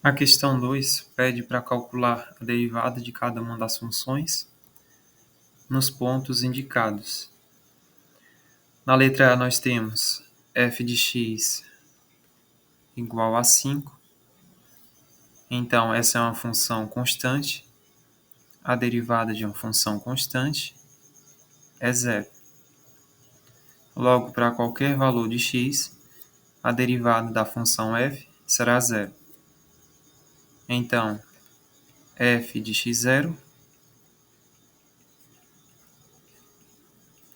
A questão 2 pede para calcular a derivada de cada uma das funções nos pontos indicados. Na letra A nós temos f de x igual a 5. Então, essa é uma função constante. A derivada de uma função constante é zero. Logo, para qualquer valor de x, a derivada da função f será zero. Então, f de x0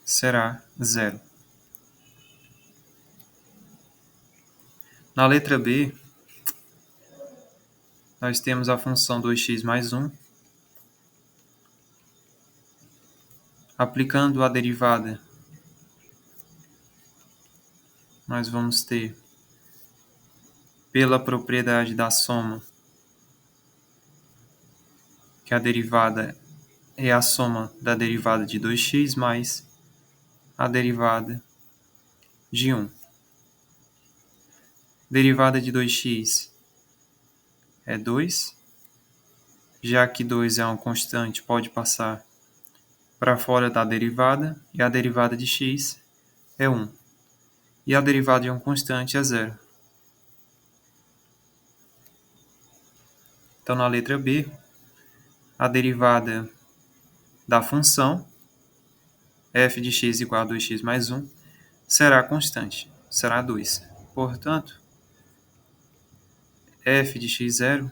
será zero. Na letra B, nós temos a função 2x mais 1. Aplicando a derivada, nós vamos ter, pela propriedade da soma, que a derivada é a soma da derivada de 2x mais a derivada de 1. Derivada de 2x é 2. Já que 2 é uma constante, pode passar para fora da derivada. E a derivada de x é 1. E a derivada de uma constante é 0. Então, na letra B, a derivada da função f de x igual a 2x mais 1 será constante, será 2. Portanto, f de x0,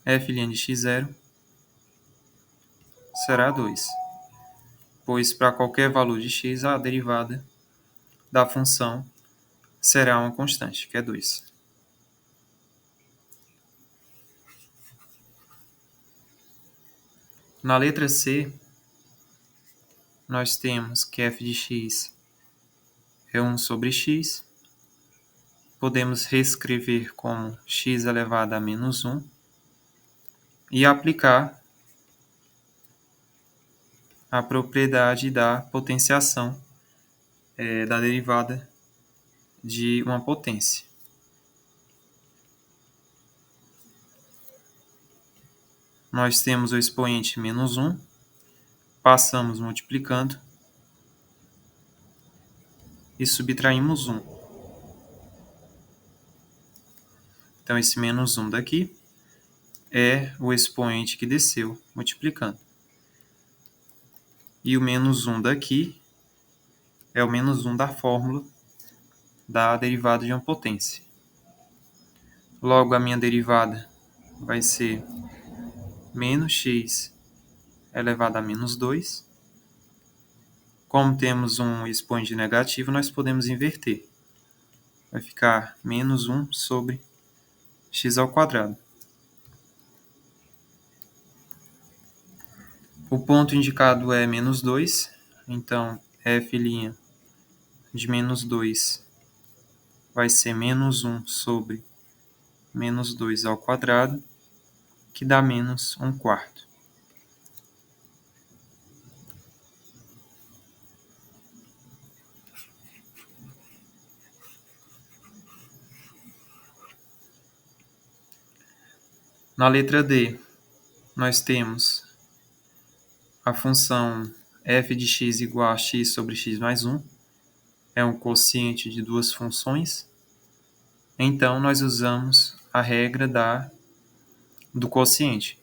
f' de x0 será 2, pois para qualquer valor de x, a derivada da função será uma constante, que é 2. Na letra C, nós temos que f de x é 1 sobre x. Podemos reescrever como x elevado a menos 1 e aplicar a propriedade da potenciação da derivada de uma potência. Nós temos o expoente menos 1, passamos multiplicando e subtraímos 1. Então, esse menos 1 daqui é o expoente que desceu, multiplicando. E o menos 1 daqui é o menos 1 da fórmula da derivada de uma potência. Logo, a minha derivada vai ser menos x elevado a menos 2. Como temos um expoente negativo, nós podemos inverter. Vai ficar menos 1 sobre x ao quadrado. O ponto indicado é menos 2, então f' de menos 2 vai ser menos 1 sobre menos 2 ao quadrado, que dá menos 1/4. Na letra D, nós temos a função f de x igual a x sobre x mais 1. É um quociente de duas funções. Então, nós usamos a regra do quociente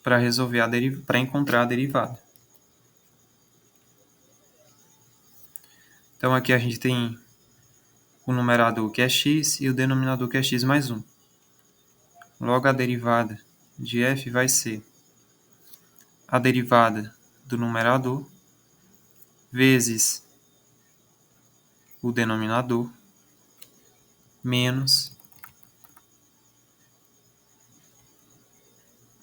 para para encontrar a derivada. Então, aqui a gente tem o numerador que é x e o denominador que é x mais 1. Logo, a derivada de f vai ser a derivada do numerador vezes o denominador menos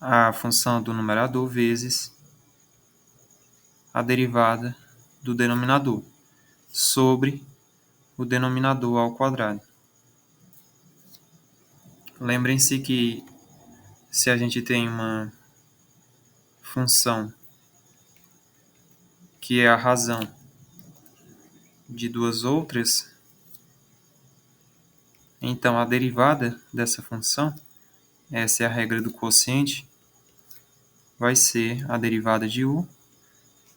a função do numerador vezes a derivada do denominador sobre o denominador ao quadrado. Lembrem-se que se a gente tem uma função que é a razão de duas outras, Então, a derivada dessa função, essa é a regra do quociente, vai ser a derivada de u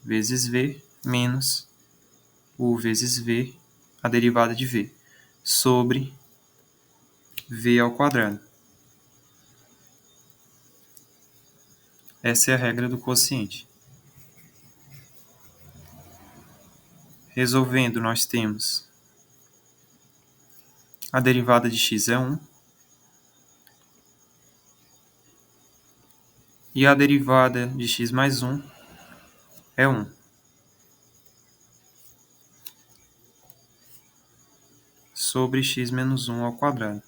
vezes v menos u vezes v, a derivada de v, sobre v ao quadrado. Essa é a regra do quociente. Resolvendo, nós temos a derivada de x é 1 e a derivada de x mais 1 é 1. Sobre x menos 1 ao quadrado.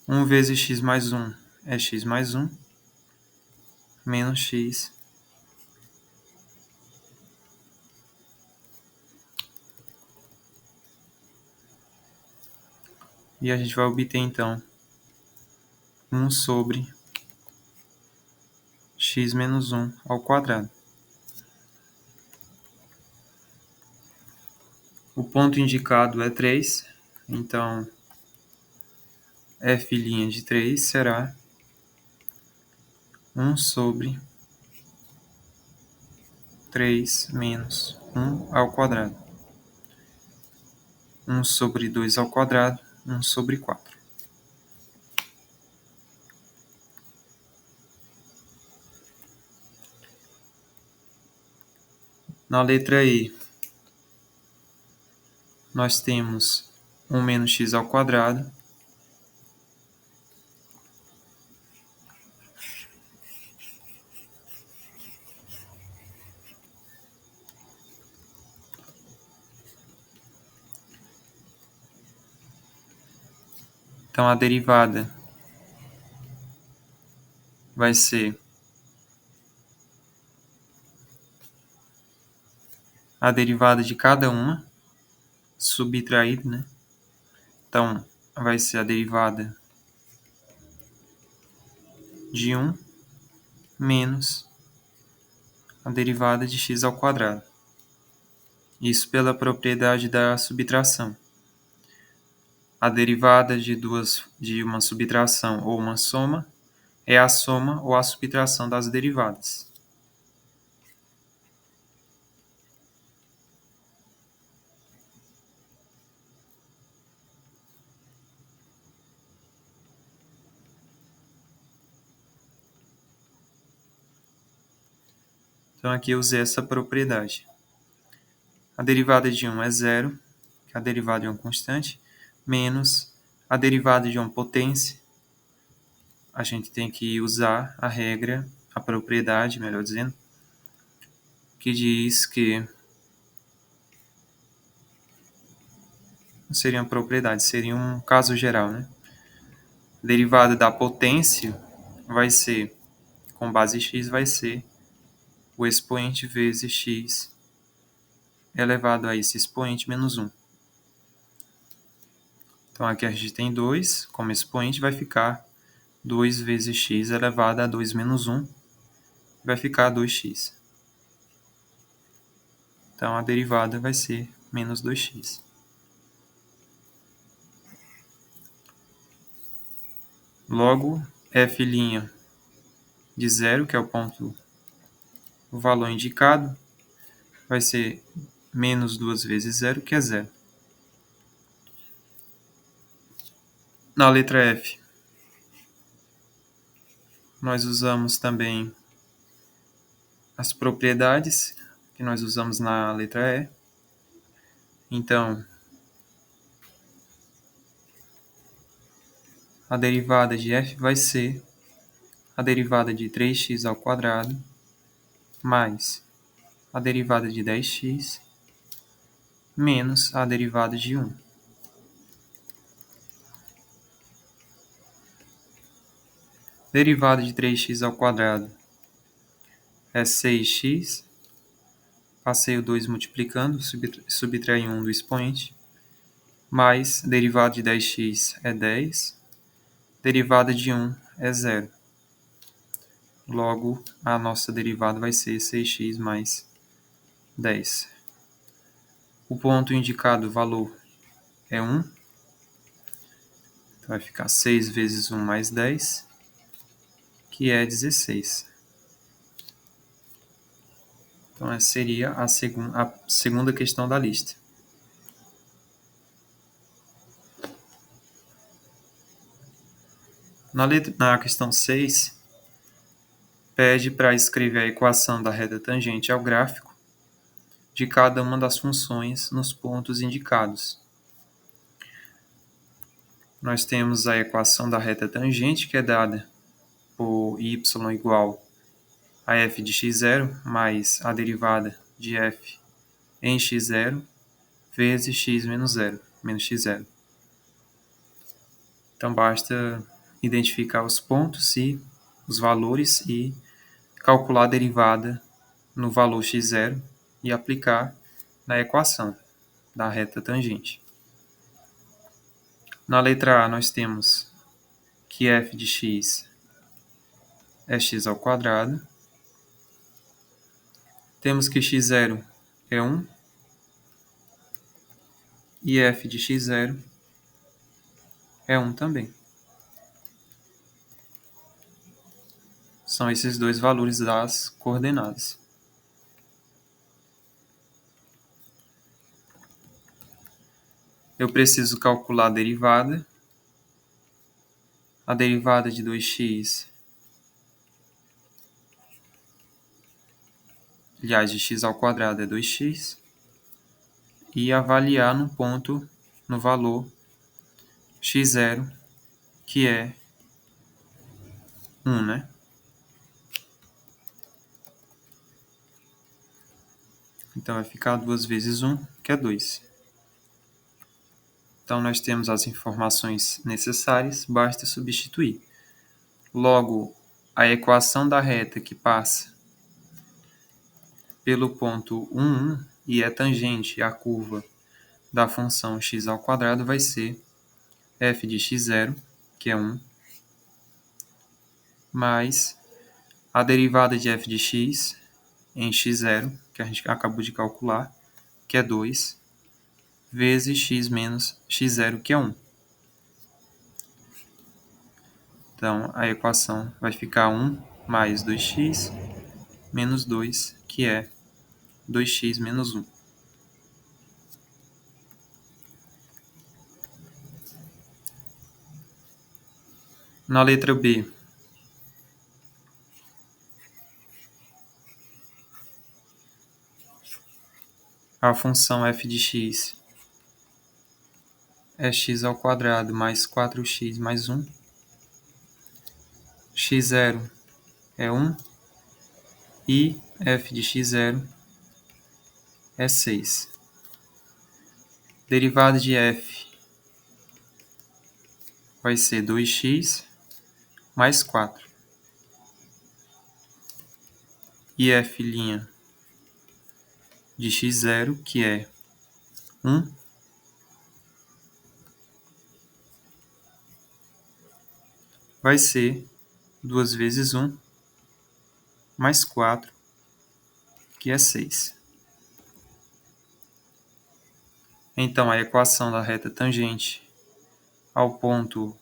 1 vezes x mais 1 é x mais 1, menos x e a gente vai obter, então, 1 sobre x menos 1 ao quadrado. O ponto indicado é 3, então f' de 3 será 1 sobre 3 menos 1 ao quadrado. 1 sobre 2 ao quadrado, 1 sobre 4. Na letra E, nós temos 1 menos x ao quadrado, então a derivada vai ser a derivada de cada uma, subtraído, né? Então, vai ser a derivada de 1 menos a derivada de x ao quadrado. Isso pela propriedade da subtração. A derivada de uma subtração ou uma soma é a soma ou a subtração das derivadas. Então, aqui eu usei essa propriedade. A derivada de 1 é zero, que é a derivada de uma constante, menos a derivada de uma potência. A gente tem que usar a regra, a propriedade, melhor dizendo, que diz que não seria uma propriedade, seria um caso geral, né? A derivada da potência vai ser, com base em x, vai ser o expoente vezes x elevado a esse expoente menos 1. Então, aqui a gente tem 2 como expoente, vai ficar 2 vezes x elevado a 2 menos 1, vai ficar 2x. Então, a derivada vai ser menos 2x. Logo, f' de 0, que é o valor indicado, vai ser menos 2 vezes 0, que é 0. Na letra F, nós usamos também as propriedades que nós usamos na letra E. Então, a derivada de f vai ser a derivada de 3x ao quadrado mais a derivada de 10x menos a derivada de 1. Derivada de 3x ao quadrado é 6x. Passei o 2 multiplicando, subtraí 1 do expoente. Mais derivada de 10x é 10. Derivada de 1 é 0. Logo, a nossa derivada vai ser 6x mais 10. O ponto indicado, o valor, é 1. Então, vai ficar 6 vezes 1 mais 10, que é 16. Então, essa seria a segunda questão da lista. Na questão 6, pede para escrever a equação da reta tangente ao gráfico de cada uma das funções nos pontos indicados. Nós temos a equação da reta tangente, que é dada por y igual a f de x0 mais a derivada de f em x0 vezes x menos 0, menos x0. Então, basta identificar os pontos e os valores e calcular a derivada no valor x0 e aplicar na equação da reta tangente. Na letra A, nós temos que f de x é x ao quadrado. Temos que x0 é 1 e f de x0 é 1 também. São esses dois valores das coordenadas. Eu preciso calcular a derivada. A derivada de 2x, aliás, de x ao quadrado é 2x. E avaliar no ponto, no valor x0, que é 1, né? Então, vai ficar 2 vezes 1, que é 2. Então, nós temos as informações necessárias, basta substituir. Logo, a equação da reta que passa pelo ponto 1, 1 e é tangente à curva da função x ao quadrado vai ser f de x0, que é 1, mais a derivada de f de x em x0, que a gente acabou de calcular, que é 2, vezes x menos x0, que é 1. Então, a equação vai ficar 1 mais 2x menos 2, que é 2x menos 1. Na letra B, a função f de x é x ao quadrado mais 4x mais 1. x0 é 1 e f de x0 é 6. Derivada de f vai ser 2x mais 4. E f' de x0, que é 1, vai ser 2 vezes 1 mais 4, que é 6. Então, a equação da reta tangente ao ponto,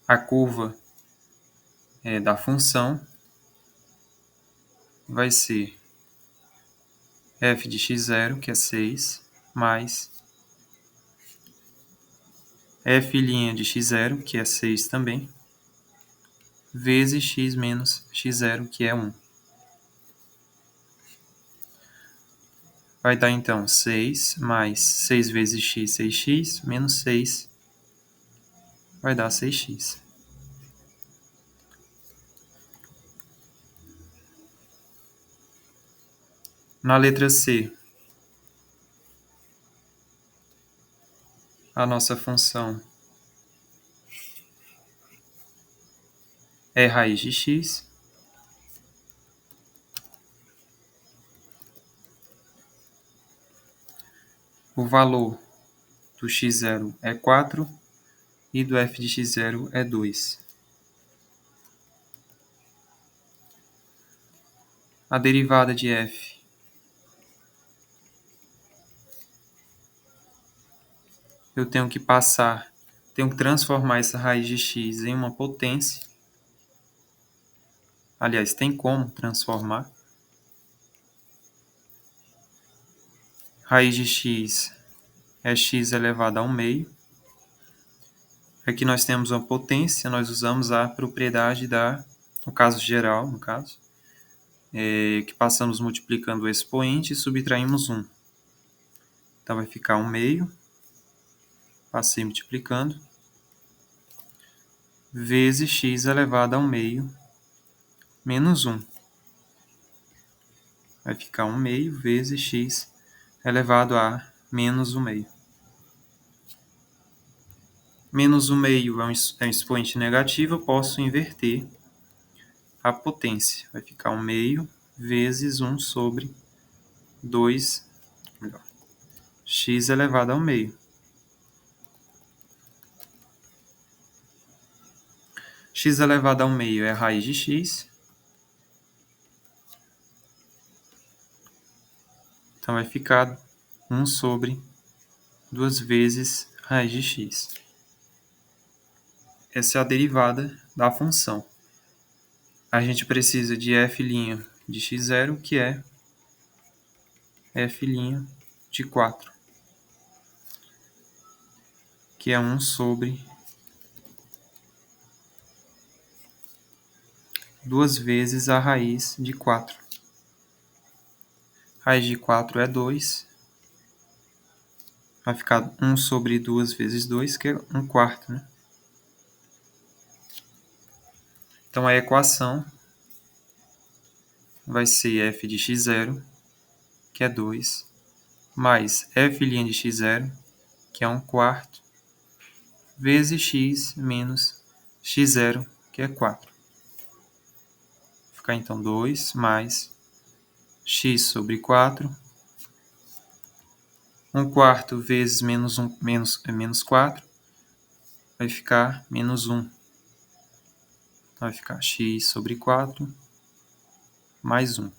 a curva da função, vai ser f de x0, que é 6, mais f' de x0, que é 6 também, vezes x menos x0, que é 1. Vai dar, então, 6 mais 6 vezes x, 6x, menos 6, vai dar 6x. Na letra C, a nossa função é raiz de x. O valor do x0 é 4 e do f de x0 é 2. A derivada de f eu tenho que transformar essa raiz de x em uma potência. Aliás, tem como transformar. Raiz de x é x elevado ao meio. Aqui nós temos uma potência, nós usamos a propriedade no caso geral, que passamos multiplicando o expoente e subtraímos 1. Então vai ficar 1 meio, passei multiplicando, vezes x elevado ao meio, menos 1. Vai ficar 1 meio vezes x elevado a menos 1 meio. Menos 1 meio é um expoente negativo, eu posso inverter a potência. Vai ficar 1 meio vezes 1 sobre 2, x elevado ao meio. X elevado ao meio é a raiz de x. Então vai ficar 1 sobre 2 vezes raiz de x. Essa é a derivada da função. A gente precisa de f' de x0, que é f' de 4, que é 1 sobre 2 vezes a raiz de 4. Raiz de 4 é 2. Vai ficar 1 sobre 2 vezes 2, que é 1 quarto, né? Então a equação vai ser f de x0, que é 2, mais f' de x0, que é 1 quarto, vezes x menos x0, que é 4. Vai ficar então 2 mais x sobre 4. 1 quarto vezes menos 4. Vai ficar menos 1. Então vai ficar x sobre 4 mais 1.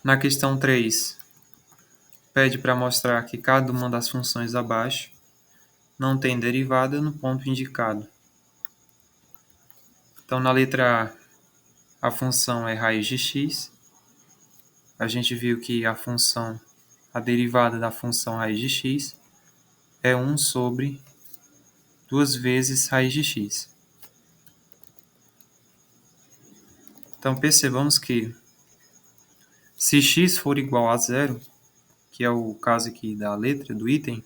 Na questão 3, pede para mostrar que cada uma das funções abaixo não tem derivada no ponto indicado. Então, na letra A função é raiz de x. A gente viu que a derivada da função raiz de x é 1 sobre 2 vezes raiz de x. Então, percebamos que se x for igual a zero, que é o caso aqui da letra do item,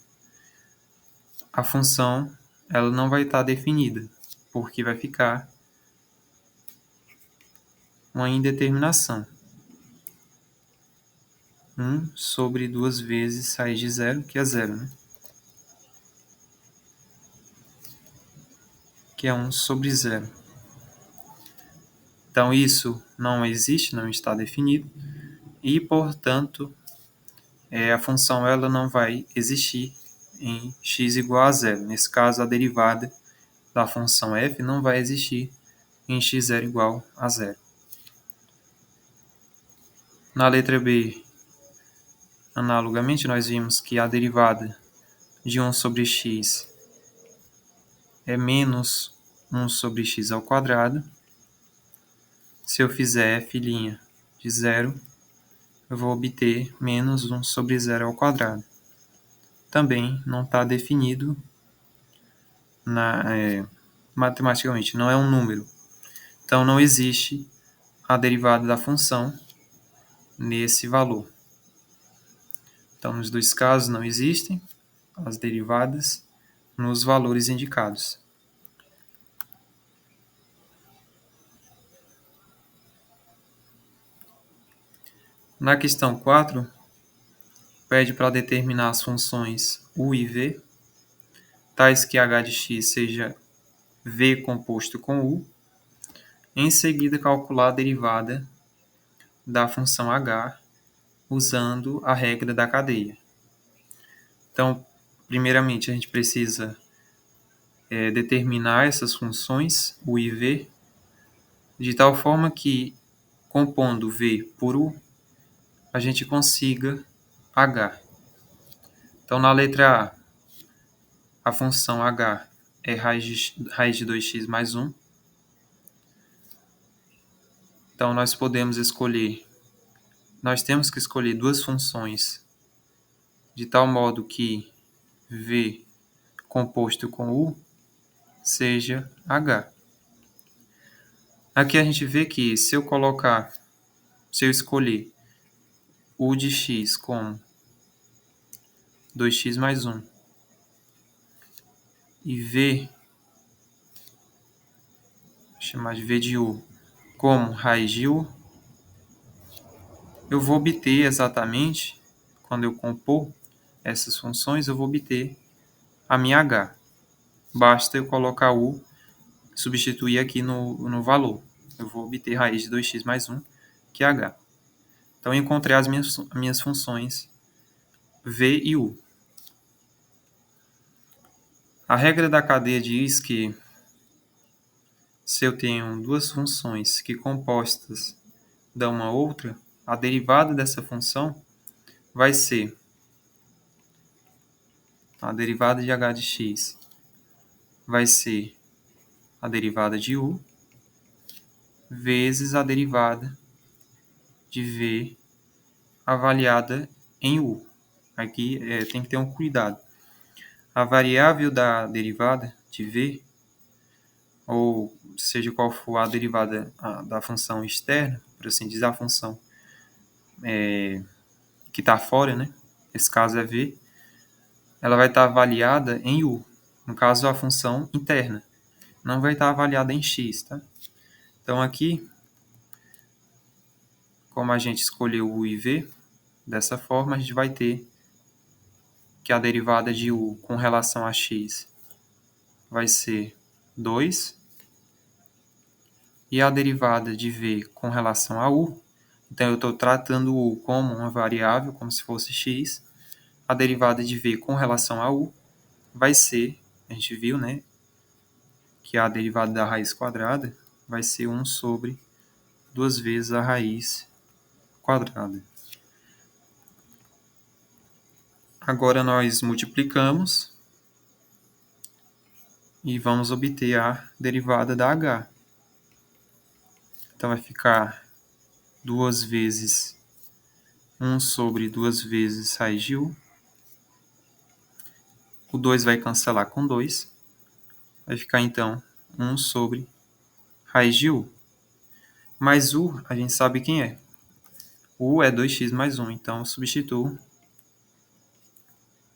a função ela não vai estar definida, porque vai ficar uma indeterminação. 1 sobre 2 vezes raiz de zero, que é zero, né? Que é 1 sobre zero. Então, isso não existe, não está definido, e, portanto, a função ela não vai existir em x igual a zero. Nesse caso, a derivada da função f não vai existir em x0 igual a zero. Na letra B, analogamente, nós vimos que a derivada de 1 sobre x é menos 1 sobre x ao quadrado. Se eu fizer f' de zero, eu vou obter menos 1 sobre zero ao quadrado. Também não está definido matematicamente, não é um número. Então, não existe a derivada da função nesse valor. Então, nos dois casos, não existem as derivadas nos valores indicados. Na questão 4, pede para determinar as funções u e v, tais que h de x seja v composto com u. Em seguida, calcular a derivada da função h usando a regra da cadeia. Então, primeiramente, a gente precisa determinar essas funções, u e v. de tal forma que, compondo V por U, a gente consiga H. Então, na letra A função H é raiz de 2x mais 1. Então, nós temos que escolher duas funções de tal modo que V composto com U seja H. Aqui a gente vê que se eu escolher U de x como 2x mais 1 e V, vou chamar de V de U, como raiz de U, eu vou obter exatamente, quando eu compor essas funções, eu vou obter a minha H. Basta eu colocar U, substituir aqui no valor. Eu vou obter raiz de 2x mais 1, que é H. Então, eu encontrei as minhas funções V e U. A regra da cadeia diz que se eu tenho duas funções que compostas dão uma outra, a derivada dessa função vai ser a derivada de h de x vai ser a derivada de u vezes a derivada de v avaliada em u. Aqui tem que ter um cuidado. A variável da derivada de v, ou seja qual for a derivada da função externa, por assim dizer, a função que está fora, né? Esse caso é v, ela vai estar avaliada em u. No caso, a função interna. Não vai estar avaliada em x, tá? Então, aqui, como a gente escolheu u e v, dessa forma, a gente vai ter que a derivada de u com relação a x vai ser 2. E a derivada de v com relação a u, então eu estou tratando u como uma variável, como se fosse x. A derivada de v com relação a u vai ser, a gente viu, né, que a derivada da raiz quadrada vai ser 1 sobre 2 vezes a raiz quadrada. Agora nós multiplicamos e vamos obter a derivada da h. Então vai ficar 2 vezes 1 sobre 2 vezes raiz de u. O 2 vai cancelar com 2. Vai ficar então 1 sobre raiz de u. Mais u, a gente sabe quem é. U é 2x mais 1, então eu substituo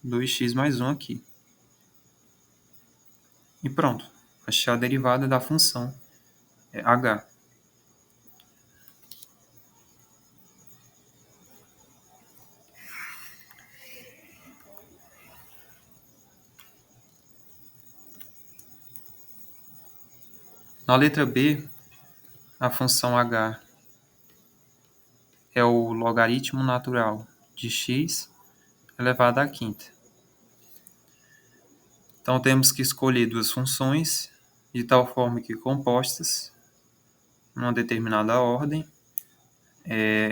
2x mais 1 aqui. E pronto. Achei a derivada da função h. Na letra B, a função h é o logaritmo natural de x elevado à quinta. Então, temos que escolher duas funções de tal forma que compostas, numa determinada ordem,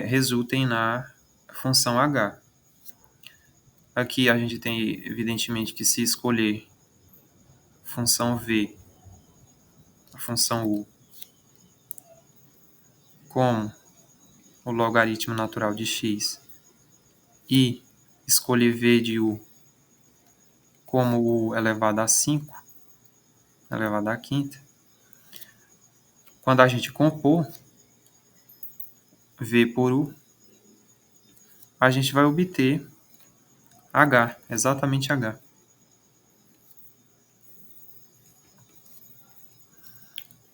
resultem na função h. Aqui a gente tem, evidentemente, que se escolher função v, a função u, como o logaritmo natural de x e escolher v de u como u elevado a 5, elevado à quinta, quando a gente compor v por u, a gente vai obter h, exatamente h.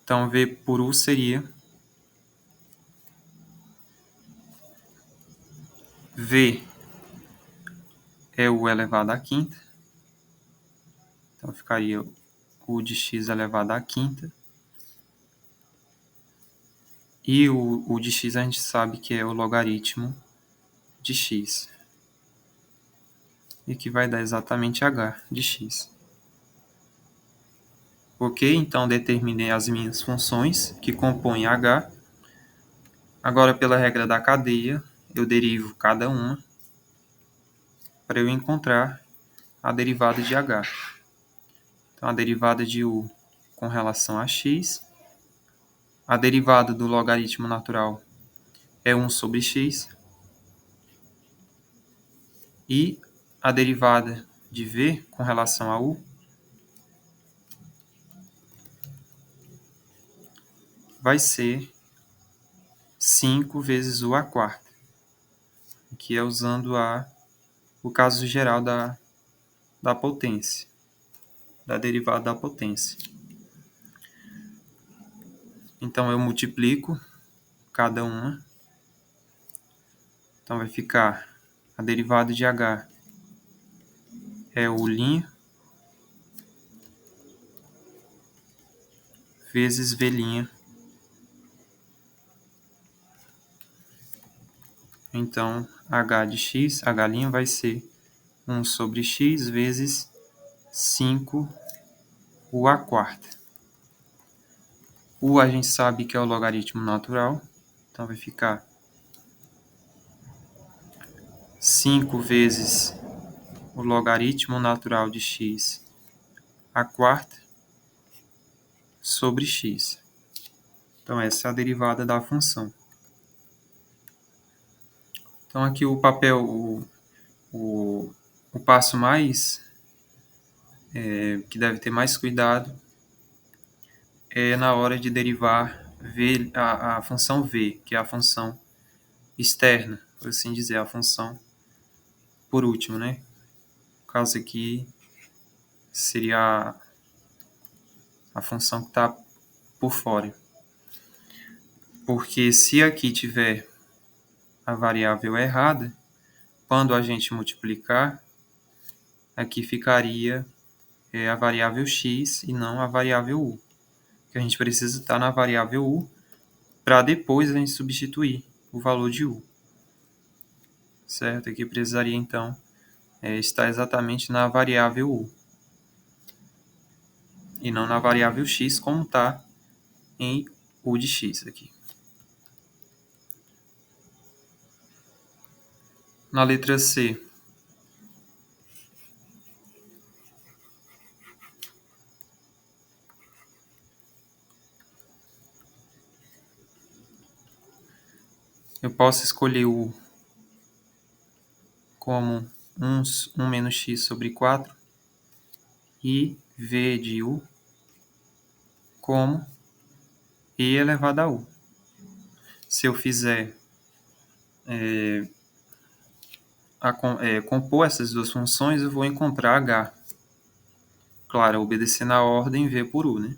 Então, v por u seria v é u elevado à quinta. Então, ficaria u de x elevado à quinta. E o de x a gente sabe que é o logaritmo de x. E que vai dar exatamente h de x. Ok? Então, determinei as minhas funções que compõem h. Agora, pela regra da cadeia, eu derivo cada uma para eu encontrar a derivada de h. Então, a derivada de u com relação a x. A derivada do logaritmo natural é 1 sobre x. E a derivada de v com relação a u vai ser 5 vezes u à quarta, que é usando o caso geral da potência, da derivada da potência. Então, eu multiplico cada uma. Então, vai ficar a derivada de h é u' vezes v'. Então, h de x, h' vai ser 1 sobre x vezes 5 u à quarta. U a gente sabe que é o logaritmo natural, então vai ficar 5 vezes o logaritmo natural de x à quarta sobre x. Então, essa é a derivada da função. Então, aqui o papel, o passo mais que deve ter mais cuidado é na hora de derivar a função v, que é a função externa, por assim dizer, a função por último, né? No caso aqui seria a função que está por fora. Porque se aqui tiver a variável errada, quando a gente multiplicar, aqui ficaria a variável x e não a variável u. Que a gente precisa estar na variável u para depois a gente substituir o valor de u. Certo? Aqui precisaria, então, estar exatamente na variável u. E não na variável x, como está em u de x aqui. Na letra C, eu posso escolher u como 1 menos x sobre 4 e v de u como e elevado a u. Se eu fizer compor essas duas funções, eu vou encontrar h. Claro, obedecendo a ordem v por u, né?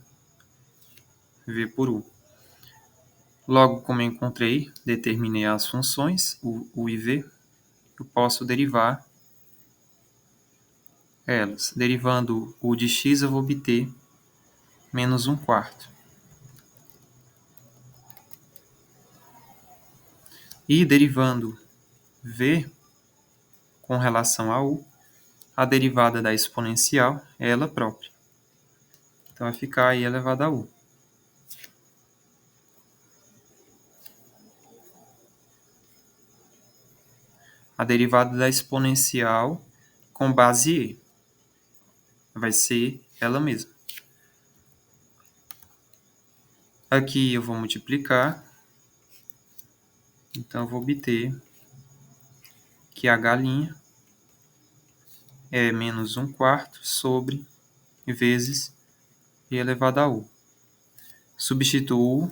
V por u. Logo, como eu encontrei, determinei as funções, u e v, eu posso derivar elas. Derivando u de x, eu vou obter menos 1/4. E derivando v com relação a u, a derivada da exponencial é ela própria. Então, vai ficar i elevado a u. A derivada da exponencial com base e vai ser ela mesma. Aqui eu vou multiplicar. Então, eu vou obter que h' é menos 1/4 sobre vezes i elevado a u. Substituo,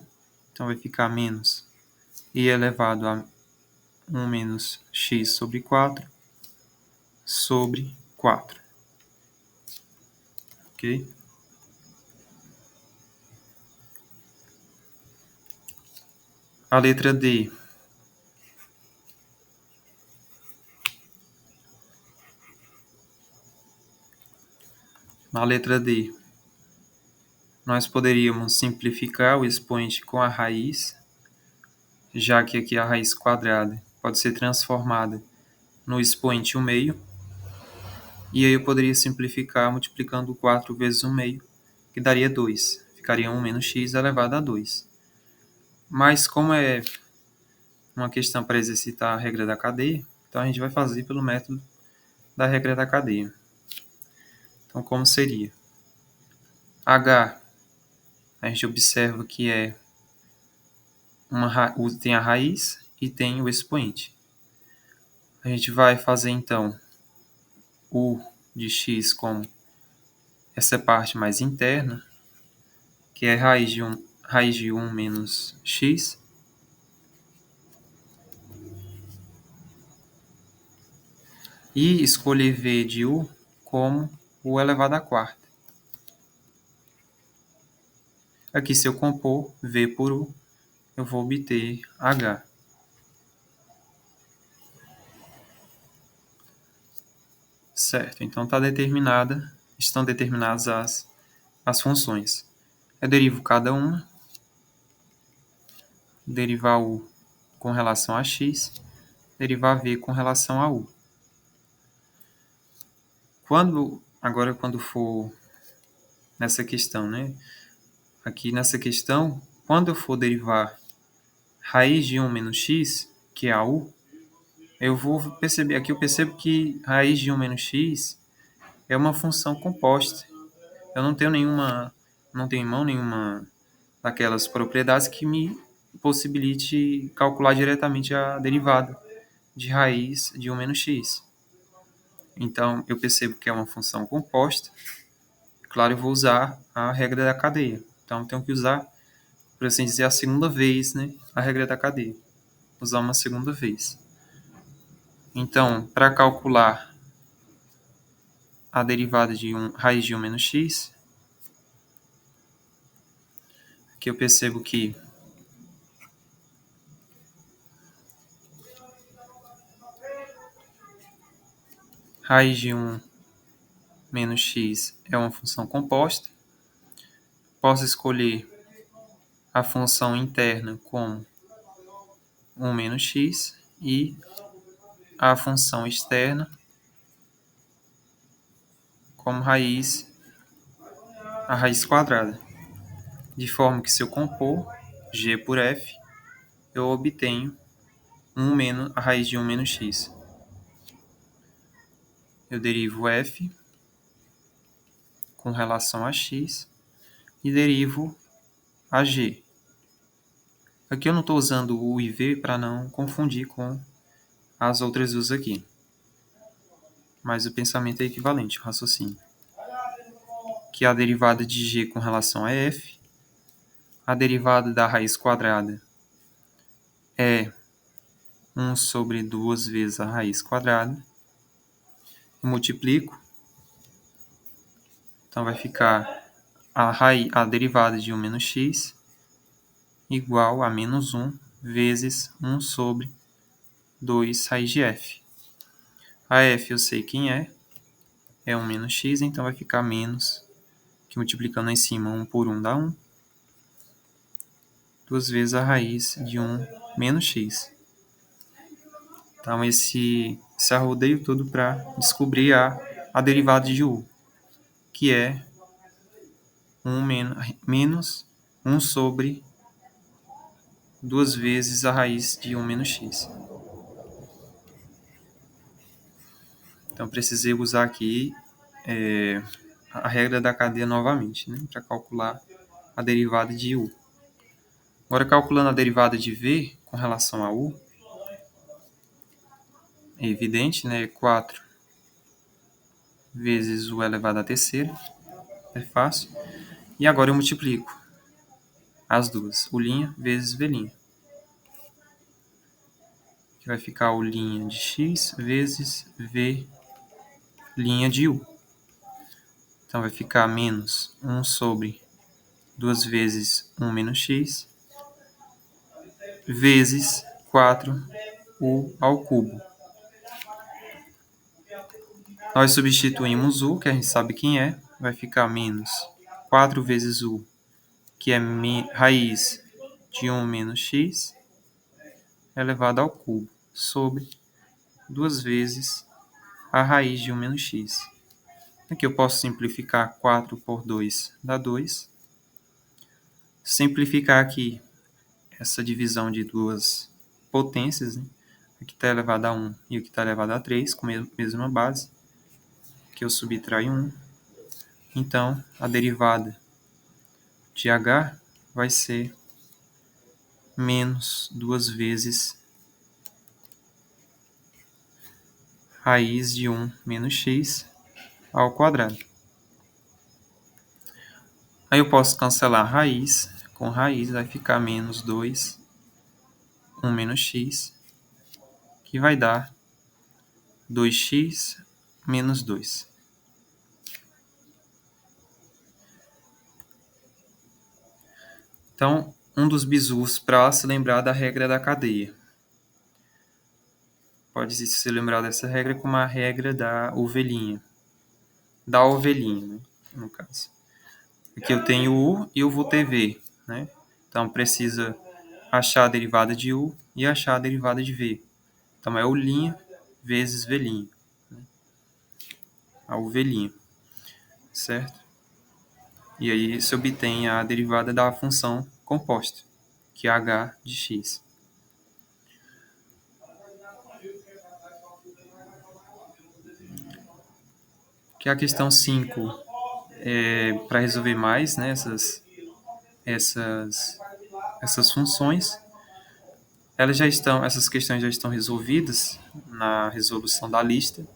então vai ficar menos i elevado a 1 menos x sobre 4 sobre 4. Ok? A letra D. Na letra D, nós poderíamos simplificar o expoente com a raiz, já que aqui a raiz quadrada pode ser transformada no expoente 1/2. E aí eu poderia simplificar multiplicando 4 vezes 1/2, que daria 2. Ficaria 1 menos x elevado a 2. Mas como é uma questão para exercitar a regra da cadeia, então a gente vai fazer pelo método da regra da cadeia. Então, como seria? H, a gente observa que tem a raiz e tem o expoente. A gente vai fazer, então, U de x como essa parte mais interna, que é raiz de 1 menos x. E escolher V de U como U elevado à quarta. Aqui, se eu compor V por U, eu vou obter H. Certo, então estão determinadas as funções. Eu derivo cada uma, derivar U com relação a x, derivar V com relação a U. Agora, quando for nessa questão, né? Aqui nessa questão, quando eu for derivar raiz de 1 menos x, que é a U, aqui eu percebo que raiz de 1 menos x é uma função composta. Eu não tenho em mão nenhuma daquelas propriedades que me possibilite calcular diretamente a derivada de raiz de 1 menos x. Então, eu percebo que é uma função composta. Claro, eu vou usar a regra da cadeia. Então, eu tenho que usar, por assim dizer, a segunda vez, né, a regra da cadeia. Usar uma segunda vez. Então, para calcular a derivada de raiz de 1 menos x, aqui eu percebo que raiz de 1 menos x é uma função composta. Posso escolher a função interna como 1 menos x e a função externa como a raiz quadrada. De forma que, se eu compor g por f, eu obtenho a raiz de 1 menos x. Eu derivo f com relação a x e derivo a g. Aqui eu não estou usando u e v para não confundir com as outras u's aqui. Mas o pensamento é equivalente, o raciocínio. Que a derivada de g com relação a f, a derivada da raiz quadrada é 1 sobre 2 vezes a raiz quadrada. Eu multiplico. Então, vai ficar a derivada de 1 menos x igual a menos 1 vezes 1 sobre 2 raiz de f. A f eu sei quem é 1 menos x, então vai ficar menos, que multiplicando em cima 1 por 1 dá 1, 2 vezes a raiz de 1 menos x. Então, esse arrodeio todo para descobrir a derivada de u, que é 1 menos 1 sobre 2 vezes a raiz de 1 menos x. Então, precisei usar aqui a regra da cadeia novamente, né, para calcular a derivada de u. Agora, calculando a derivada de v com relação a u, é evidente, né, 4 vezes u elevado à terceira, é fácil. E agora eu multiplico as duas, u' vezes v', que vai ficar u' de x vezes v' de u. Então, vai ficar menos 1 sobre 2 vezes 1 menos x, vezes 4u ao cubo. Nós substituímos u, que a gente sabe quem vai ficar menos 4 vezes u, que é raiz de 1 menos x, elevado ao cubo, sobre 2 vezes a raiz de 1 menos x. Aqui eu posso simplificar 4 por 2 dá 2. Simplificar aqui essa divisão de duas potências, né? Aqui está elevado a 1 e aqui está elevado a 3, com a mesma base. Aqui eu subtraio 1. Então, a derivada de h vai ser menos 2 vezes raiz de 1 menos x ao quadrado. Aí eu posso cancelar raiz com raiz, vai ficar menos 2, 1 menos x, que vai dar 2x menos 2. Então, um dos bizus para se lembrar da regra da cadeia. Pode se lembrar dessa regra como a regra da ovelhinha. Da ovelhinha, né, no caso. Aqui eu tenho U e eu vou ter V, né? Então, precisa achar a derivada de U e achar a derivada de V. Então, é olinha vezes velhinha. Né? A ovelhinha. Certo? E aí se obtém a derivada da função composta, que é h de x. Que a questão 5 para resolver mais, né, essas funções, essas questões já estão resolvidas na resolução da lista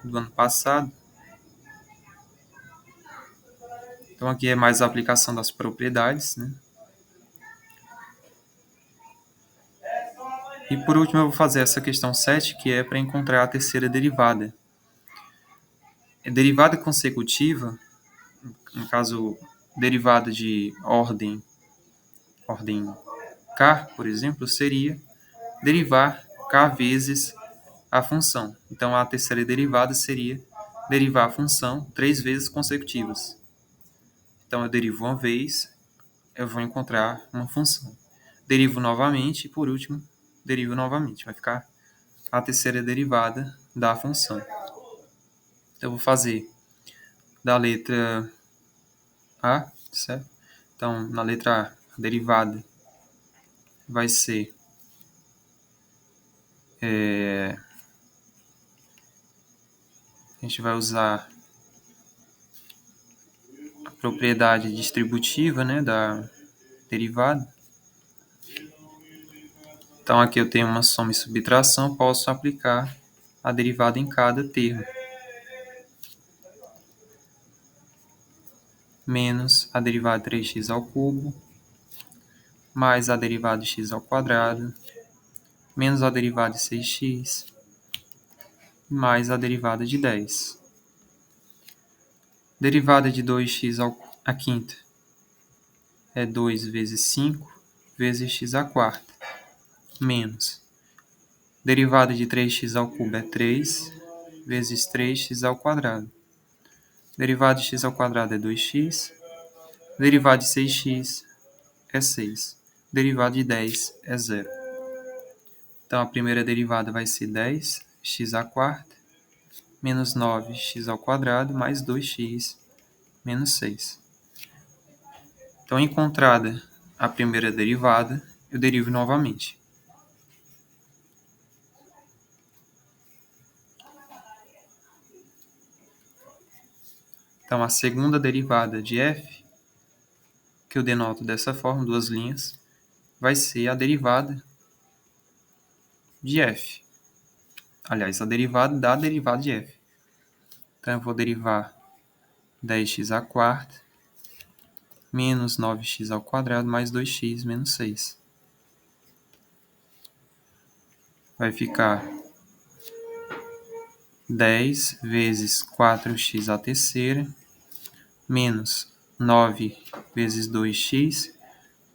do ano passado. Então aqui é mais a aplicação das propriedades, né? E por último eu vou fazer essa questão 7, que é para encontrar a terceira derivada. Derivada consecutiva, no caso, derivada de ordem k, por exemplo, seria derivar k vezes a função. Então, a terceira derivada seria derivar a função 3 vezes consecutivas. Então, eu derivo uma vez, eu vou encontrar uma função. Derivo novamente e, por último, derivo novamente. Vai ficar a terceira derivada da função. Então, eu vou fazer da letra A, certo? Então, na letra A, a derivada vai ser a gente vai usar a propriedade distributiva, né, da derivada. Então, aqui eu tenho uma soma e subtração, posso aplicar a derivada em cada termo. Menos a derivada de 3x ao cubo, mais a derivada de x ao quadrado, menos a derivada de 6x, mais a derivada de 10. Derivada de 2x à quinta é 2 vezes 5 vezes x à quarta, menos. Derivada de 3x ao cubo é 3 vezes 3x ao quadrado. Derivada de x ao quadrado é 2x. Derivada de 6x é 6. Derivada de 10 é 0. Então, a primeira derivada vai ser 10x à quarta, menos 9x ao quadrado, mais 2x, menos 6. Então, encontrada a primeira derivada, eu derivo novamente. Então, a segunda derivada de f, que eu denoto dessa forma, duas linhas, vai ser a derivada de f. Aliás, a derivada da derivada de f. Então, eu vou derivar 10x à quarta, menos 9x ao quadrado, mais 2x, menos 6. Vai ficar 10 vezes 4x à terceira, menos 9 vezes 2x,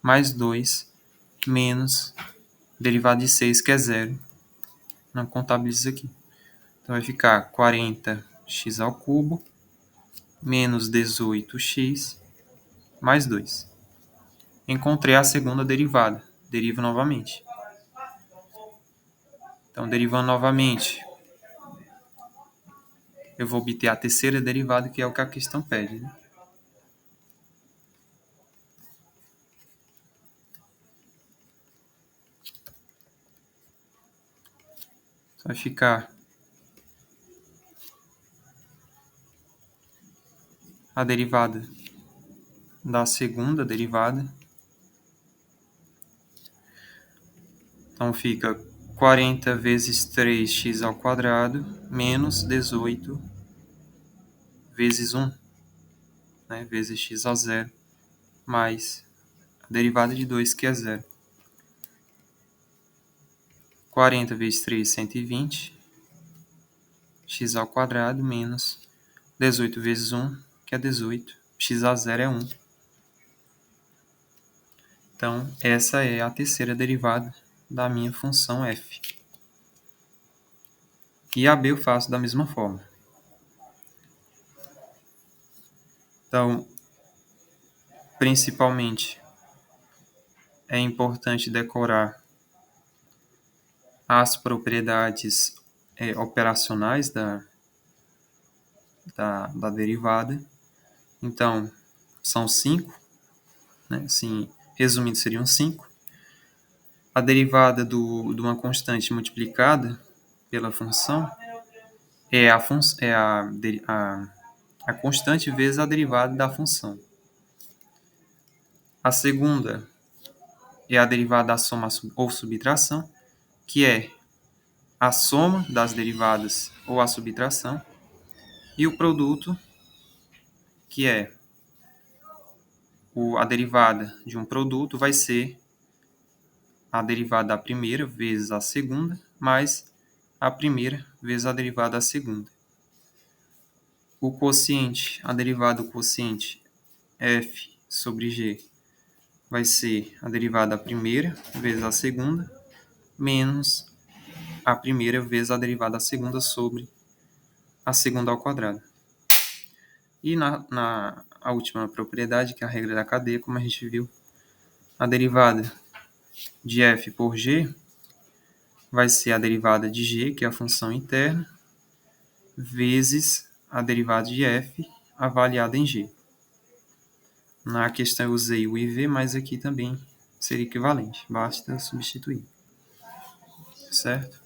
mais 2, menos derivada de 6, que é 0. Não contabilizo aqui. Então, vai ficar 40x ao cubo, menos 18x, mais 2. Encontrei a segunda derivada. Derivo novamente. Então, derivando novamente, eu vou obter a terceira derivada, que é o que a questão pede, né? Vai ficar a derivada da segunda derivada. Então fica 40 vezes 3x ao quadrado menos 18 vezes 1, né, vezes x ao zero, mais a derivada de 2, que é zero. 40 vezes 3, 120, x ao quadrado menos 18 vezes 1, que é 18, x a zero é 1. Então, essa é a terceira derivada da minha função f. E a b eu faço da mesma forma. Então, principalmente, é importante decorar as propriedades operacionais da derivada. Então, são 5, né? Assim, resumindo, seriam 5. A derivada de uma constante multiplicada pela função é a constante vezes a derivada da função. A segunda é a derivada da soma ou subtração, que é a soma das derivadas ou a subtração. E o produto, que é a derivada de um produto, vai ser a derivada da primeira vezes a segunda, mais a primeira vezes a derivada da segunda. O quociente, a derivada do quociente f sobre g, vai ser a derivada da primeira vezes a segunda, menos a primeira vezes a derivada da segunda sobre a segunda ao quadrado. E a última propriedade, que é a regra da cadeia, como a gente viu, a derivada de f por g vai ser a derivada de g, que é a função interna, vezes a derivada de f avaliada em g. Na questão eu usei o IV, mas aqui também seria equivalente. Basta substituir. Certo?